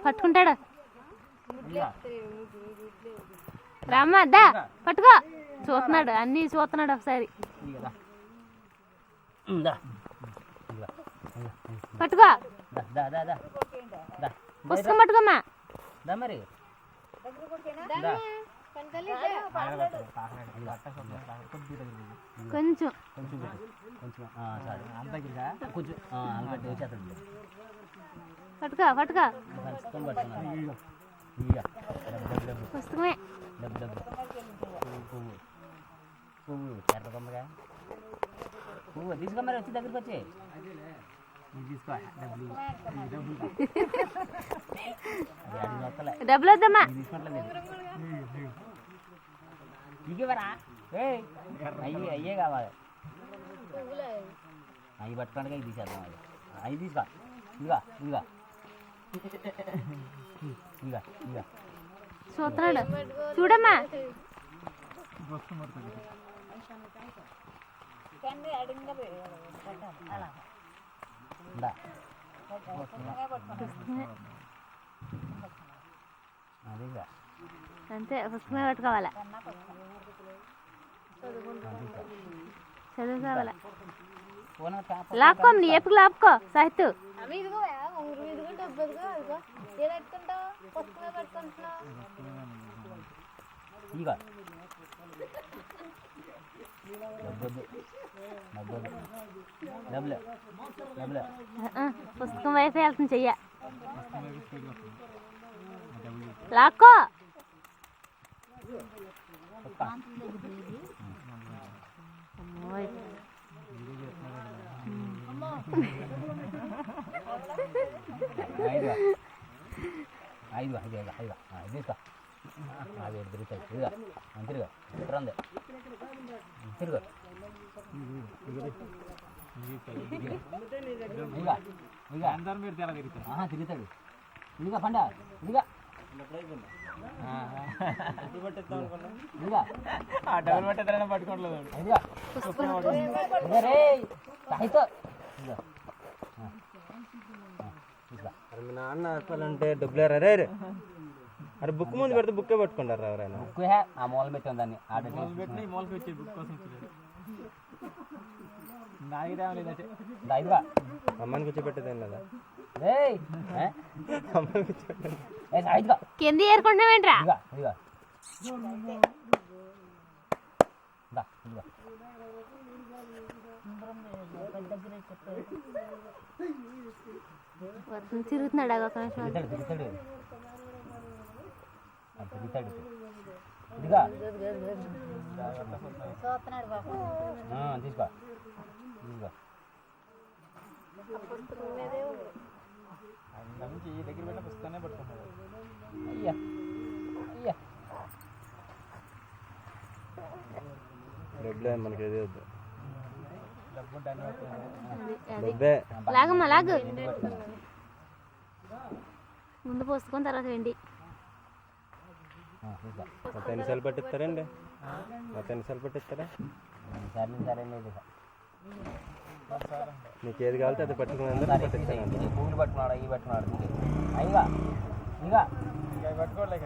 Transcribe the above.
పట్టుకుంటాడు రామ్మా దా పట్టుకో చూస్తున్నాడు అన్ని చూస్తున్నాడు ఒకసారి పట్టుకో పుస్తకం పట్టుకోమ్మా మరి కొంచెం పట్టుకో పట్టుకో పుస్తకమే పువ్వు తీసుకో మరి వచ్చి దగ్గరికి వచ్చి డబ్బులు వద్దమ్మా ఇవ్వరా అయ్యే కావాలి అవి పట్టుకోండి ఇవి తీసేద్దాం అది అవి తీసుకో ఇదిగా ఇదిగా ఇదిగా ఇదిగా చూస్తున్నాడు చూడమ్మా అంతే పుస్తకమే పట్టుకోవాలా చదువుకోవాలా లాక్కో నీ ఎప్పుడు లాక్కో సాహిత్య పుస్తకం వైపు వెళ్తుంది చెయ్య లాక్కో తీసుకో అది తిరుగుతాయి తిరుగా తిరుగా తిరంది తిరుగు తిరుగుతాడు ఇదిగా పండ ఇదిగా డబుల్ పట్టేదైనా పట్టుకోవట్లేదు మీ నాన్న చెప్పాలంటే డబ్బులేరా రే అరే బుక్ ముందు పెడితే బుక్కే పట్టుకుంటారు ఎవరైనా బుక్ ఆ మూల పెట్టి ఉందని ఇదిగా అమ్మాయికి వచ్చి పెట్టేదేం లేదా అమ్మాయికి వచ్చి పెట్టేది కింద ఏరుకుంటామేంట్రా వర్షం తిరుగుతున్నాడు ఒక నిమిషం తీసుకో దగ్గర పెట్టిన పుస్తకాన్ని పట్టుకున్నాడు అయ్యా అయ్యా డబ్బులే మనకి ఏది వద్దు లాగమ్మా లాగు ముందు పోసుకొని తర్వాత వెండి మొత్తం ఎన్నిసార్లు పట్టిస్తారండి మొత్తం ఎన్నిసార్లు పట్టిస్తారా నీకు ఏది కావాలితే అది పట్టుకుని పువ్వులు పట్టుకున్నాడు ఇవి పట్టుకున్నాడు అయిగా ఇక పట్టుకోలేక